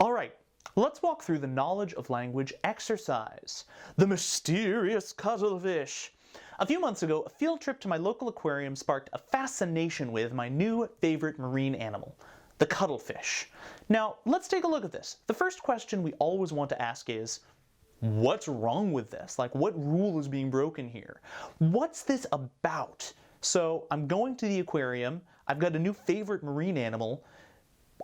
Alright, let's walk through the knowledge of language exercise. The mysterious cuttlefish. A few months ago, a field trip to my local aquarium sparked a fascination with my new favorite marine animal, the cuttlefish. Now, let's take a look at this. The first question we always want to ask is, what's wrong with this? Like, what rule is being broken here? What's this about? So, I'm going to the aquarium, I've got a new favorite marine animal,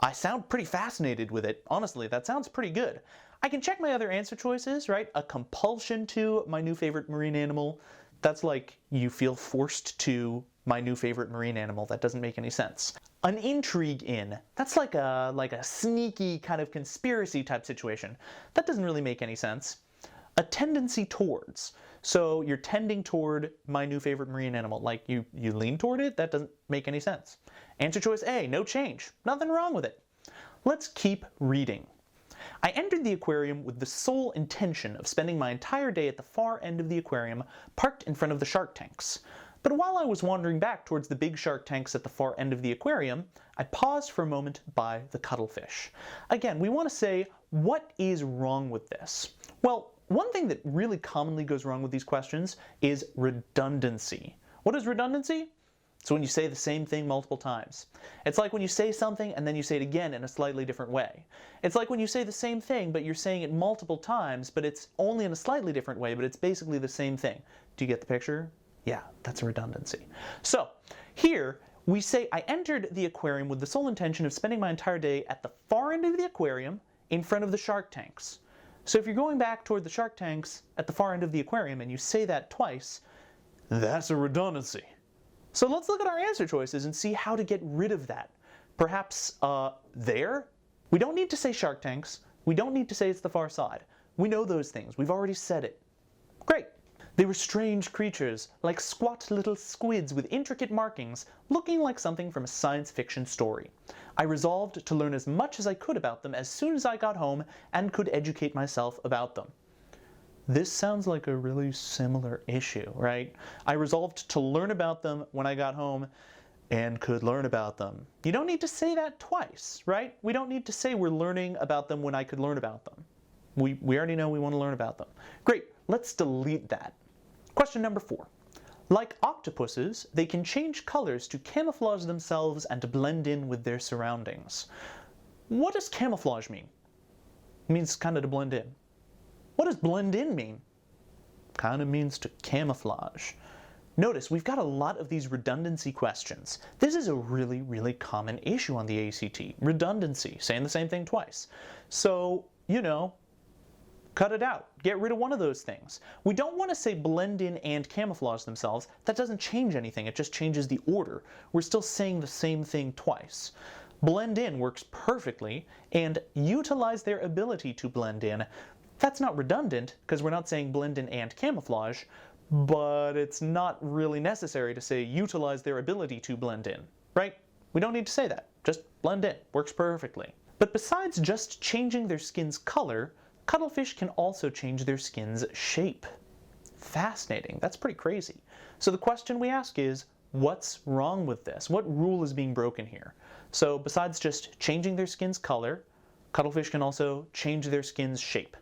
I sound pretty fascinated with it. Honestly, that sounds pretty good. I can check my other answer choices, right? A compulsion to my new favorite marine animal. That's like you feel forced to my new favorite marine animal. That doesn't make any sense. An intrigue in. That's like a sneaky kind of conspiracy type situation. That doesn't really make any sense. A tendency towards. So you're tending toward my new favorite marine animal. Like you lean toward it? That doesn't make any sense. Answer choice A, no change. Nothing wrong with it. Let's keep reading. I entered the aquarium with the sole intention of spending my entire day at the far end of the aquarium, parked in front of the shark tanks. But while I was wandering back towards the big shark tanks at the far end of the aquarium, I paused for a moment by the cuttlefish. Again, we want to say, what is wrong with this? Well, one thing that really commonly goes wrong with these questions is redundancy. What is redundancy? It's when you say the same thing multiple times. It's like when you say something and then you say it again in a slightly different way. It's like when you say the same thing but you're saying it multiple times, but it's only in a slightly different way, but it's basically the same thing. Do you get the picture? Yeah, that's a redundancy. So here we say I entered the aquarium with the sole intention of spending my entire day at the far end of the aquarium in front of the shark tanks. So if you're going back toward the shark tanks at the far end of the aquarium and you say that twice, that's a redundancy. So let's look at our answer choices and see how to get rid of that. Perhaps there? We don't need to say shark tanks. We don't need to say it's the far side. We know those things. We've already said it. Great. They were strange creatures, like squat little squids with intricate markings, looking like something from a science fiction story. I resolved to learn as much as I could about them as soon as I got home and could educate myself about them. This sounds like a really similar issue, right? I resolved to learn about them when I got home and could learn about them. You don't need to say that twice, right? We don't need to say we're learning about them when I could learn about them. We already know we want to learn about them. Great, let's delete that. Question number 4. Like octopuses, they can change colors to camouflage themselves and to blend in with their surroundings. What does camouflage mean? It means kind of to blend in. What does blend in mean? Kind of means to camouflage. Notice we've got a lot of these redundancy questions. This is a really, really common issue on the ACT. Redundancy, saying the same thing twice. So, you know, cut it out. Get rid of one of those things. We don't want to say blend in and camouflage themselves. That doesn't change anything. It just changes the order. We're still saying the same thing twice. Blend in works perfectly, and utilize their ability to blend in. That's not redundant, because we're not saying blend in and camouflage, but it's not really necessary to say utilize their ability to blend in, right? We don't need to say that. Just blend in. Works perfectly. But besides just changing their skin's color, cuttlefish can also change their skin's shape. Fascinating. That's pretty crazy. So the question we ask is, what's wrong with this? What rule is being broken here? So besides just changing their skin's color, cuttlefish can also change their skin's shape.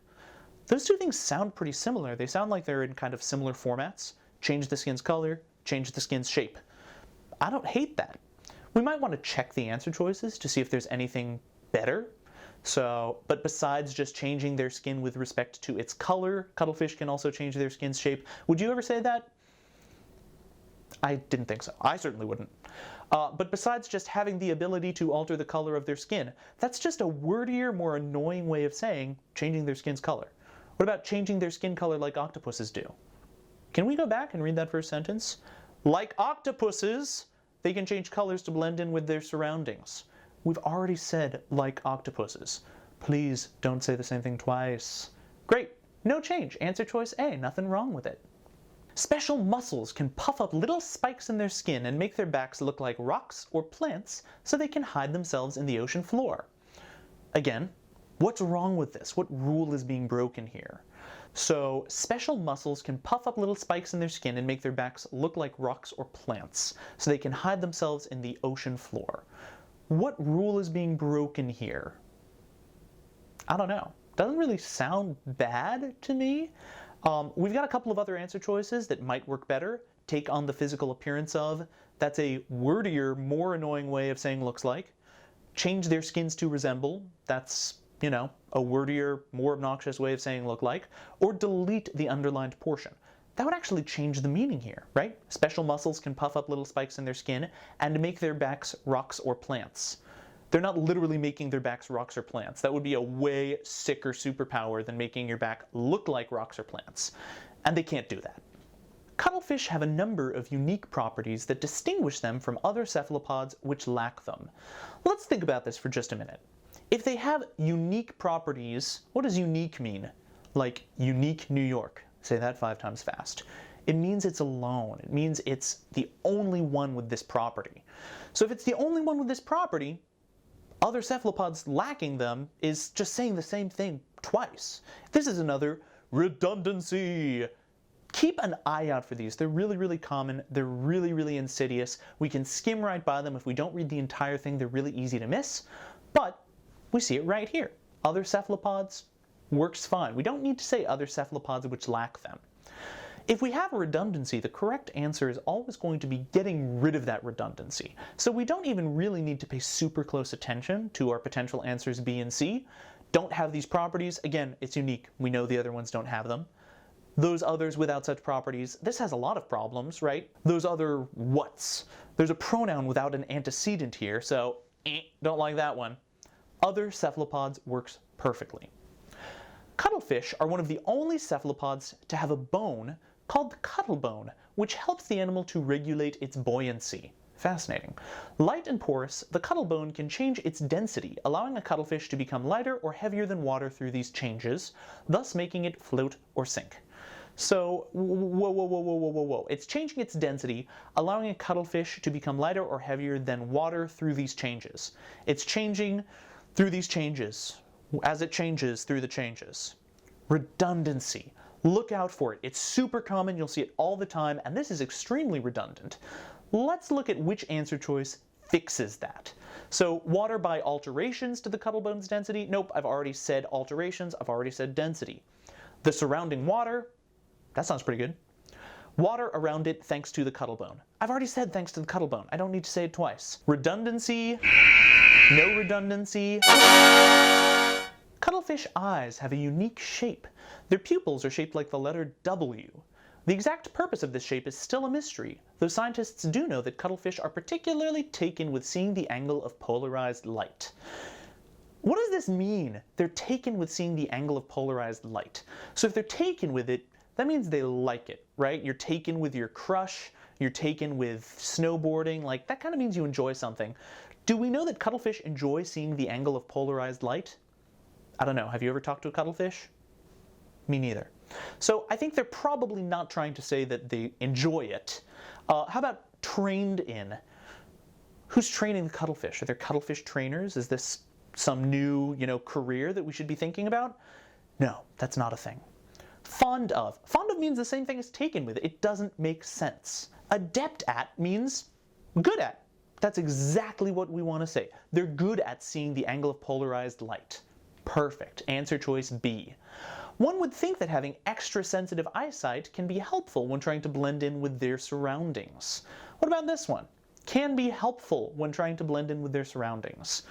Those two things sound pretty similar. They sound like they're in kind of similar formats. Change the skin's color, change the skin's shape. I don't hate that. We might want to check the answer choices to see if there's anything better. But besides just changing their skin with respect to its color, cuttlefish can also change their skin's shape. Would you ever say that? I didn't think so. I certainly wouldn't. But besides just having the ability to alter the color of their skin, that's just a wordier, more annoying way of saying changing their skin's color. What about changing their skin color like octopuses do? Can we go back and read that first sentence? Like octopuses, they can change colors to blend in with their surroundings. We've already said like octopuses. Please don't say the same thing twice. Great, no change. Answer choice A, nothing wrong with it. Special muscles can puff up little spikes in their skin and make their backs look like rocks or plants so they can hide themselves in the ocean floor. Again, what's wrong with this? What rule is being broken here? So, special muscles can puff up little spikes in their skin and make their backs look like rocks or plants so they can hide themselves in the ocean floor. What rule is being broken here? I don't know. Doesn't really sound bad to me. We've got a couple of other answer choices that might work better. Take on the physical appearance of. That's a wordier, more annoying way of saying looks like. Change their skins to resemble. That's, you know, a wordier, more obnoxious way of saying look like. Or delete the underlined portion. That would actually change the meaning here, right? Special muscles can puff up little spikes in their skin and make their backs rocks or plants. They're not literally making their backs rocks or plants. That would be a way sicker superpower than making your back look like rocks or plants. And they can't do that. Cuttlefish have a number of unique properties that distinguish them from other cephalopods which lack them. Let's think about this for just a minute. If they have unique properties, what does unique mean? Like unique New York. Say that 5 times fast. It means it's alone. It means it's the only one with this property. So if it's the only one with this property, other cephalopods lacking them is just saying the same thing twice. This is another redundancy. Keep an eye out for these. They're really, really common. They're really, really insidious. We can skim right by them. If we don't read the entire thing, they're really easy to miss. But we see it right here. Other cephalopods works fine. We don't need to say other cephalopods which lack them. If we have a redundancy, the correct answer is always going to be getting rid of that redundancy. So we don't even really need to pay super close attention to our potential answers B and C. Don't have these properties. Again, it's unique. We know the other ones don't have them. Those others without such properties, this has a lot of problems, right? Those other whats. There's a pronoun without an antecedent here, so don't like that one. Other cephalopods works perfectly. Cuttlefish are one of the only cephalopods to have a bone called the cuttlebone, which helps the animal to regulate its buoyancy. Fascinating. Light and porous, the cuttlebone can change its density, allowing a cuttlefish to become lighter or heavier than water through these changes, thus making it float or sink. So, whoa. It's changing its density, allowing a cuttlefish to become lighter or heavier than water through these changes. It's changing through these changes, as it changes through the changes. Redundancy. Look out for it. It's super common, you'll see it all the time, and this is extremely redundant. Let's look at which answer choice fixes that. So, water by alterations to the cuttlebone's density? Nope, I've already said alterations, I've already said density. The surrounding water? That sounds pretty good. Water around it thanks to the cuttlebone. I've already said thanks to the cuttlebone. I don't need to say it twice. Redundancy? No redundancy? Cuttlefish eyes have a unique shape. Their pupils are shaped like the letter W. The exact purpose of this shape is still a mystery, though scientists do know that cuttlefish are particularly taken with seeing the angle of polarized light. What does this mean? They're taken with seeing the angle of polarized light. So if they're taken with it, that means they like it, right? You're taken with your crush, you're taken with snowboarding, like that kind of means you enjoy something. Do we know that cuttlefish enjoy seeing the angle of polarized light? I don't know, have you ever talked to a cuttlefish? Me neither. So I think they're probably not trying to say that they enjoy it. How about trained in? Who's training the cuttlefish? Are there cuttlefish trainers? Is this some new, career that we should be thinking about? No, that's not a thing. Fond of. Fond of means the same thing as taken with. It doesn't make sense. Adept at means good at. That's exactly what we want to say. They're good at seeing the angle of polarized light. Perfect. Answer choice B. One would think that having extra sensitive eyesight can be helpful when trying to blend in with their surroundings. What about this one? Can be helpful when trying to blend in with their surroundings.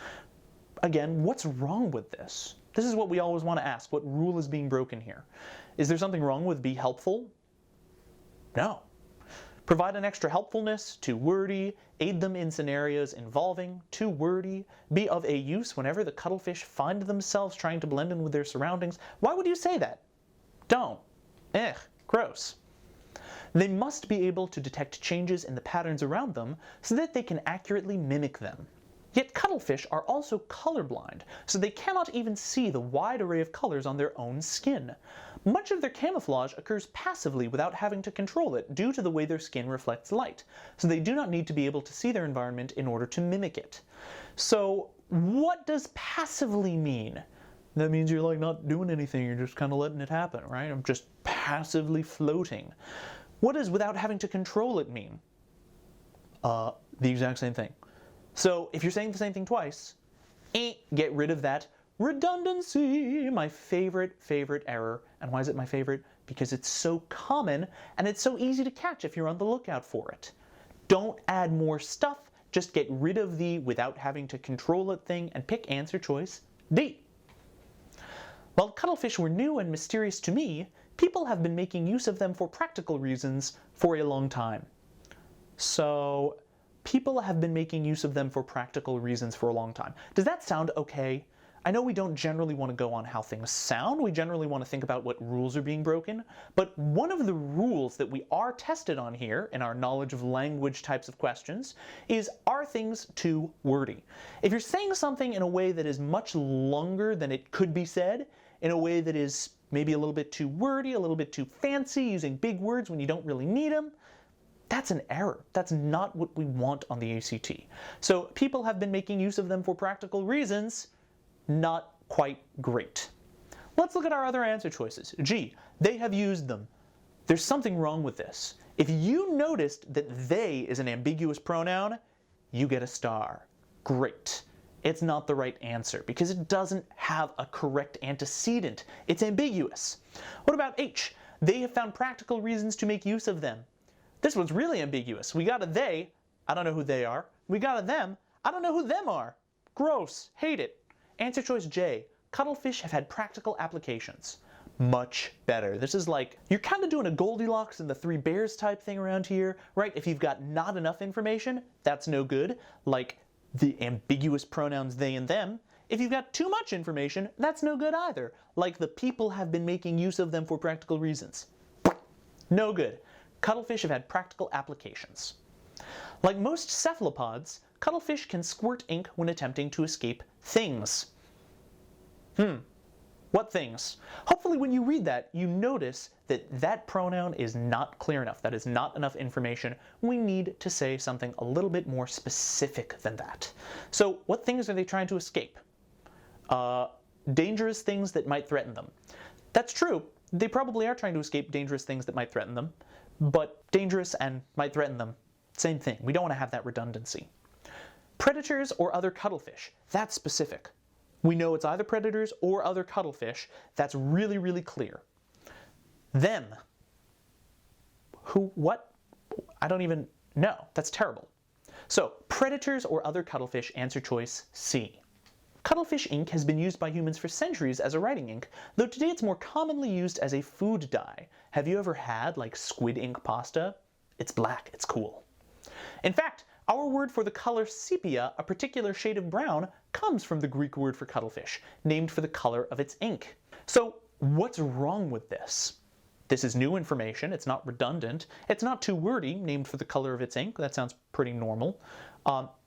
Again, what's wrong with this? This is what we always want to ask. What rule is being broken here? Is there something wrong with be helpful? No. Provide an extra helpfulness, too wordy, aid them in scenarios involving, too wordy, be of a use whenever the cuttlefish find themselves trying to blend in with their surroundings. Why would you say that? Don't. Gross. They must be able to detect changes in the patterns around them so that they can accurately mimic them. Yet cuttlefish are also colorblind, so they cannot even see the wide array of colors on their own skin. Much of their camouflage occurs passively without having to control it due to the way their skin reflects light, so they do not need to be able to see their environment in order to mimic it. So what does passively mean? That means you're like not doing anything, you're just kind of letting it happen, right? I'm just passively floating. What does without having to control it mean? The exact same thing. So if you're saying the same thing twice, get rid of that redundancy, my favorite error. And why is it my favorite? Because it's so common and it's so easy to catch if you're on the lookout for it. Don't add more stuff, just get rid of the without having to control it thing and pick answer choice D. While cuttlefish were new and mysterious to me, people have been making use of them for practical reasons for a long time. So, people have been making use of them for practical reasons for a long time. Does that sound okay? I know we don't generally want to go on how things sound, we generally want to think about what rules are being broken, but one of the rules that we are tested on here in our knowledge of language types of questions is, are things too wordy? If you're saying something in a way that is much longer than it could be said, in a way that is maybe a little bit too wordy, a little bit too fancy, using big words when you don't really need them, that's an error. That's not what we want on the ACT. So people have been making use of them for practical reasons, not quite great. Let's look at our other answer choices. G, they have used them. There's something wrong with this. If you noticed that they is an ambiguous pronoun, you get a star. Great. It's not the right answer because it doesn't have a correct antecedent. It's ambiguous. What about H? They have found practical reasons to make use of them. This one's really ambiguous. We got a they, I don't know who they are. We got a them, I don't know who them are. Gross, hate it. Answer choice J, cuttlefish have had practical applications. Much better. This is like, you're kind of doing a Goldilocks and the Three Bears type thing around here, right? If you've got not enough information, that's no good, like the ambiguous pronouns they and them. If you've got too much information, that's no good either, like the people have been making use of them for practical reasons. No good. Cuttlefish have had practical applications. Like most cephalopods, cuttlefish can squirt ink when attempting to escape things. What things? Hopefully when you read that, you notice that that pronoun is not clear enough. That is not enough information. We need to say something a little bit more specific than that. So what things are they trying to escape? Dangerous things that might threaten them. That's true. They probably are trying to escape dangerous things that might threaten them. But dangerous and might threaten them, same thing. We don't want to have that redundancy. Predators or other cuttlefish, that's specific. We know it's either predators or other cuttlefish. That's really, really clear. Them. Who, what? I don't even know. That's terrible. So, predators or other cuttlefish, answer choice C. Cuttlefish ink has been used by humans for centuries as a writing ink, though today it's more commonly used as a food dye. Have you ever had, like, squid ink pasta? It's black, it's cool. In fact, our word for the color sepia, a particular shade of brown, comes from the Greek word for cuttlefish, named for the color of its ink. So, what's wrong with this? This is new information, it's not redundant, it's not too wordy, named for the color of its ink, that sounds pretty normal.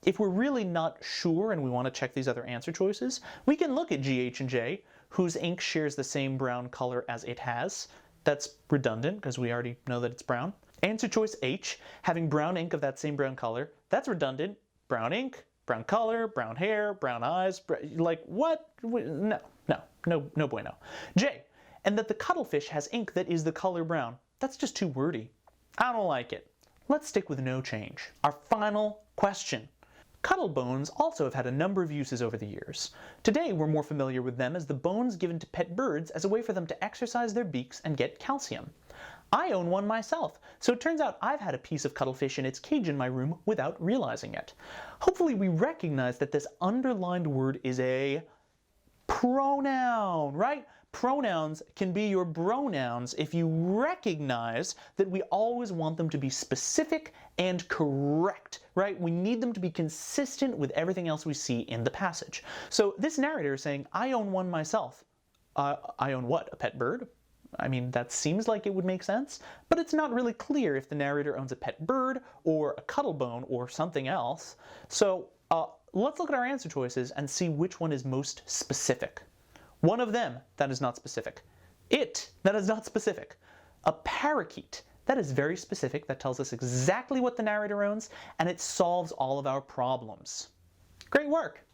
If we're really not sure and we want to check these other answer choices, we can look at G, H, and J, whose ink shares the same brown color as it has. That's redundant because we already know that it's brown. Answer choice H, having brown ink of that same brown color, that's redundant. Brown ink, brown color, brown hair, brown eyes, like what? No bueno. J, and that the cuttlefish has ink that is the color brown. That's just too wordy. I don't like it. Let's stick with no change. Our final question. Cuttlebones also have had a number of uses over the years. Today we're more familiar with them as the bones given to pet birds as a way for them to exercise their beaks and get calcium. I own one myself, so it turns out I've had a piece of cuttlefish in its cage in my room without realizing it. Hopefully we recognize that this underlined word is a pronoun, right? Pronouns can be your bronouns if you recognize that we always want them to be specific and correct, right? We need them to be consistent with everything else we see in the passage. So this narrator is saying, I own one myself. I own what? A pet bird? I mean, that seems like it would make sense, but it's not really clear if the narrator owns a pet bird or a cuttlebone or something else. So let's look at our answer choices and see which one is most specific. One of them, that is not specific. It, that is not specific. A parakeet, that is very specific. That tells us exactly what the narrator owns, and it solves all of our problems. Great work!